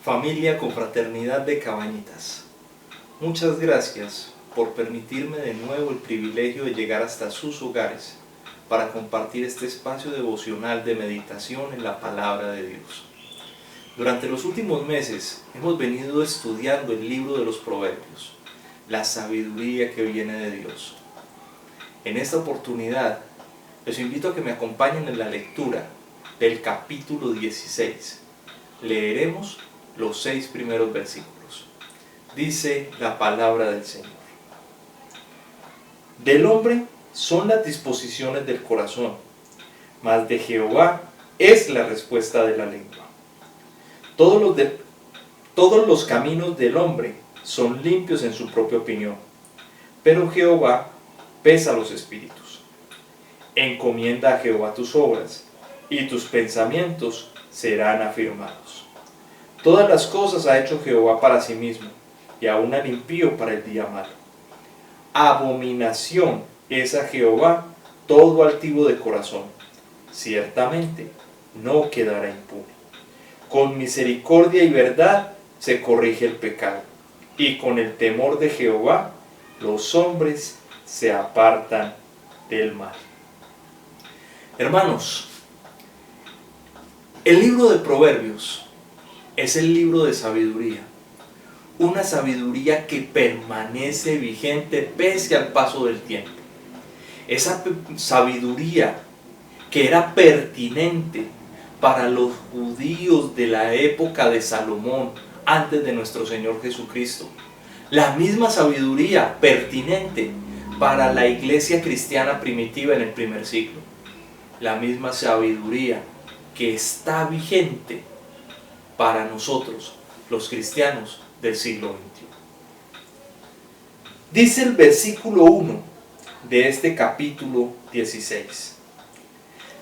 Familia Confraternidad de Cabañitas, muchas gracias por permitirme de nuevo el privilegio de llegar hasta sus hogares para compartir este espacio devocional de meditación en la palabra de Dios. Durante los últimos meses hemos venido estudiando el libro de los Proverbios, la sabiduría que viene de Dios. En esta oportunidad les invito a que me acompañen en la lectura del capítulo 16. Leeremos los 6 primeros versículos. Dice la palabra del Señor: Del hombre son las disposiciones del corazón, mas de Jehová es la respuesta de la lengua. Todos los caminos del hombre son limpios en su propia opinión, pero Jehová pesa los espíritus. Encomienda a Jehová tus obras, y tus pensamientos serán afirmados. Todas las cosas ha hecho Jehová para sí mismo, y aun al impío para el día malo. Abominación es a Jehová todo altivo de corazón, ciertamente no quedará impune. Con misericordia y verdad se corrige el pecado, y con el temor de Jehová los hombres se apartan del mal. Hermanos, el libro de Proverbios es el libro de sabiduría, una sabiduría que permanece vigente pese al paso del tiempo. Esa sabiduría que era pertinente para los judíos de la época de Salomón, antes de nuestro Señor Jesucristo. La misma sabiduría pertinente para la iglesia cristiana primitiva en el primer siglo. La misma sabiduría que está vigente para nosotros, los cristianos del siglo XXI. Dice el versículo 1 de este capítulo 16.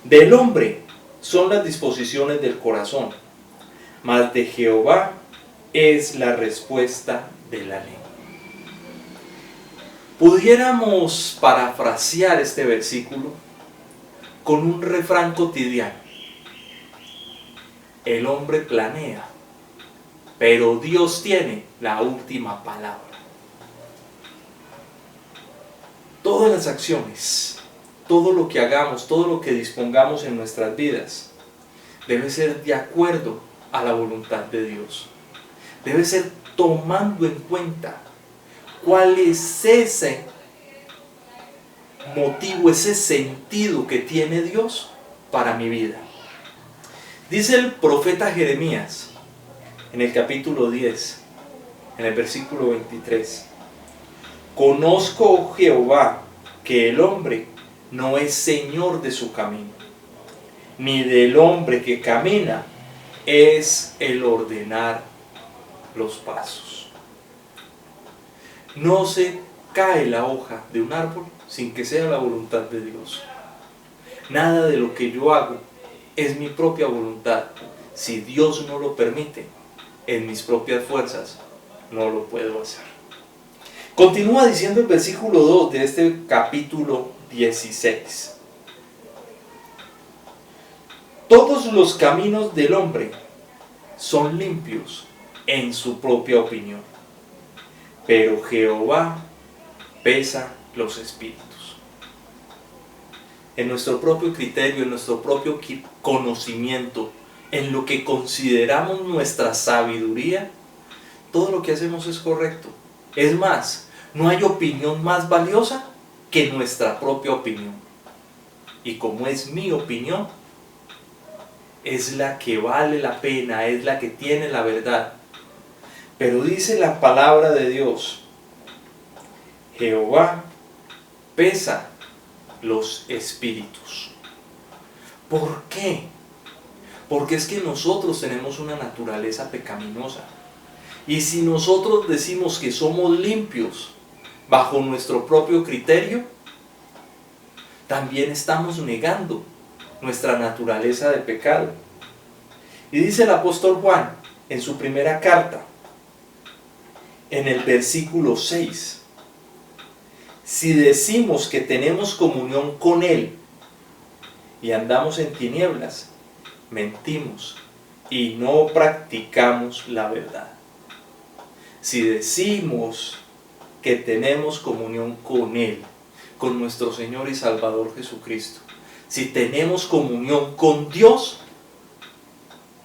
Del hombre son las disposiciones del corazón, mas de Jehová es la respuesta de la lengua. Pudiéramos parafrasear este versículo con un refrán cotidiano. El hombre planea, pero Dios tiene la última palabra. Todas las acciones, todo lo que hagamos, todo lo que dispongamos en nuestras vidas, debe ser de acuerdo a la voluntad de Dios. Debe ser tomando en cuenta cuál es ese motivo, ese sentido que tiene Dios para mi vida. Dice el profeta Jeremías en el capítulo 10, en el versículo 23: Conozco, oh Jehová, que el hombre no es señor de su camino, ni del hombre que camina es el ordenar los pasos. No se cae la hoja de un árbol sin que sea la voluntad de Dios. Nada de lo que yo hago es mi propia voluntad. Si Dios no lo permite, en mis propias fuerzas no lo puedo hacer. Continúa diciendo el versículo 2 de este capítulo 16. Todos los caminos del hombre son limpios en su propia opinión, pero Jehová pesa los espíritus. En nuestro propio criterio, en nuestro propio conocimiento, en lo que consideramos nuestra sabiduría, todo lo que hacemos es correcto. Es más, no hay opinión más valiosa que nuestra propia opinión. Y como es mi opinión, es la que vale la pena, es la que tiene la verdad. Pero dice la palabra de Dios: Jehová pesa los espíritus. ¿Por qué? Porque es que nosotros tenemos una naturaleza pecaminosa. Y si nosotros decimos que somos limpios bajo nuestro propio criterio, también estamos negando nuestra naturaleza de pecado. Y dice el apóstol Juan en su primera carta, en el versículo 6: Si decimos que tenemos comunión con Él y andamos en tinieblas, mentimos y no practicamos la verdad. Si decimos que tenemos comunión con Él, con nuestro Señor y Salvador Jesucristo, si tenemos comunión con Dios,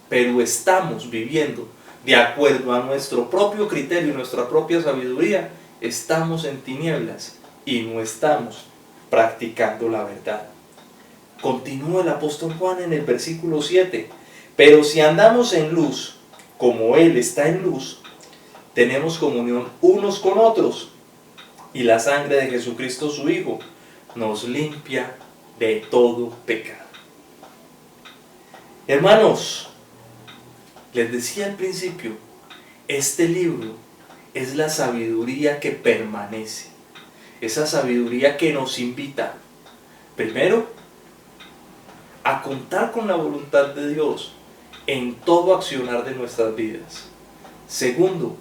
pero estamos viviendo de acuerdo a nuestro propio criterio y nuestra propia sabiduría, estamos en tinieblas y no estamos practicando la verdad. Continúa el apóstol Juan en el versículo 7. Pero si andamos en luz, como Él está en luz, tenemos comunión unos con otros, y la sangre de Jesucristo su Hijo nos limpia de todo pecado. Hermanos, les decía al principio, este libro es la sabiduría que permanece, esa sabiduría que nos invita, primero, a contar con la voluntad de Dios en todo accionar de nuestras vidas. Segundo,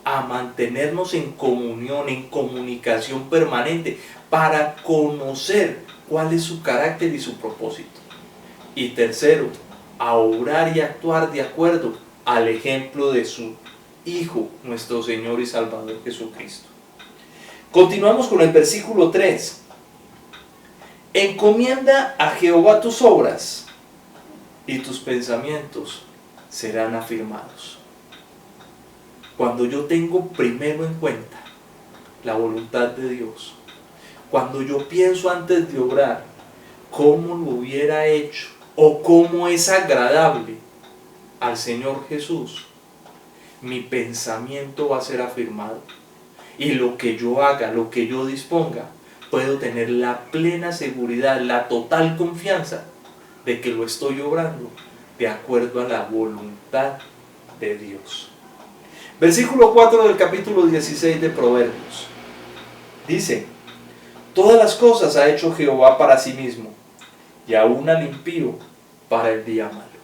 a mantenernos en comunión, en comunicación permanente, para conocer cuál es su carácter y su propósito. Y tercero, a obrar y actuar de acuerdo al ejemplo de su Hijo, nuestro Señor y Salvador Jesucristo. Continuamos con el versículo 3. Encomienda a Jehová tus obras, y tus pensamientos serán afirmados. Cuando yo tengo primero en cuenta la voluntad de Dios, cuando yo pienso antes de obrar cómo lo hubiera hecho o cómo es agradable al Señor Jesús, mi pensamiento va a ser afirmado. Y lo que yo haga, lo que yo disponga, puedo tener la plena seguridad, la total confianza de que lo estoy obrando de acuerdo a la voluntad de Dios. Versículo 4 del capítulo 16 de Proverbios. Dice: todas las cosas ha hecho Jehová para sí mismo, y aún al impío para el día malo.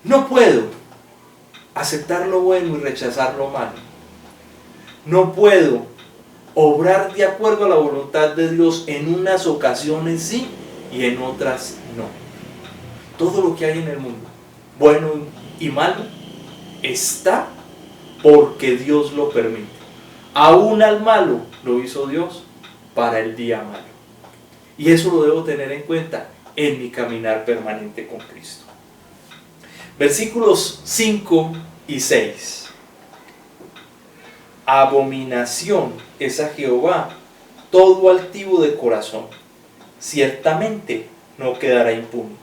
No puedo aceptar lo bueno y rechazar lo malo. No puedo obrar de acuerdo a la voluntad de Dios en unas ocasiones sí y en otras no. Todo lo que hay en el mundo, bueno y malo, está porque Dios lo permite. Aún al malo lo hizo Dios para el día malo. Y eso lo debo tener en cuenta en mi caminar permanente con Cristo. Versículos 5 y 6. Abominación es a Jehová todo altivo de corazón, ciertamente no quedará impune.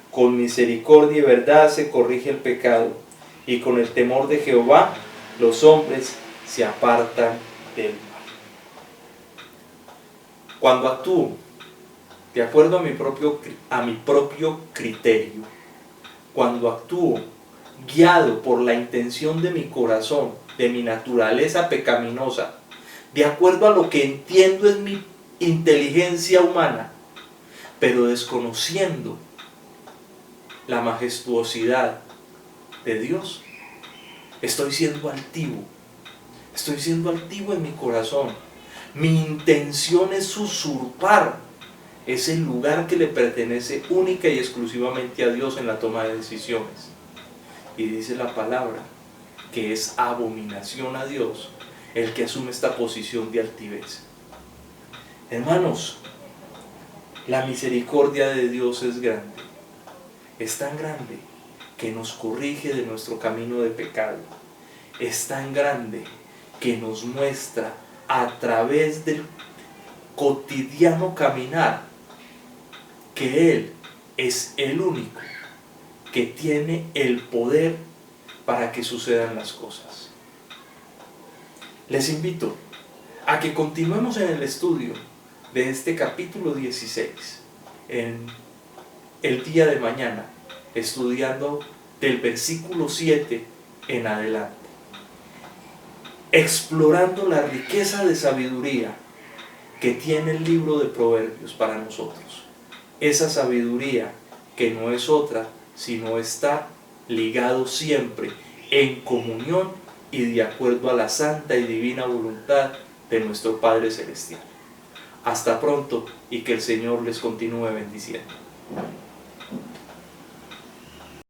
Con misericordia y verdad se corrige el pecado, y con el temor de Jehová los hombres se apartan del mal. Cuando actúo de acuerdo a mi propio criterio, cuando actúo guiado por la intención de mi corazón, de mi naturaleza pecaminosa, de acuerdo a lo que entiendo es mi inteligencia humana, pero desconociendo la majestuosidad de Dios, estoy siendo altivo en mi corazón. Mi intención es usurpar ese lugar que le pertenece única y exclusivamente a Dios en la toma de decisiones. Y dice la palabra que es abominación a Dios el que asume esta posición de altivez. Hermanos, la misericordia de Dios es grande. Es tan grande que nos corrige de nuestro camino de pecado. Es tan grande que nos muestra a través del cotidiano caminar que Él es el único que tiene el poder para que sucedan las cosas. Les invito a que continuemos en el estudio de este capítulo 16 en el día de mañana, estudiando del versículo 7 en adelante, explorando la riqueza de sabiduría que tiene el libro de Proverbios para nosotros. Esa sabiduría que no es otra, sino está ligado siempre en comunión y de acuerdo a la santa y divina voluntad de nuestro Padre Celestial. Hasta pronto y que el Señor les continúe bendiciendo.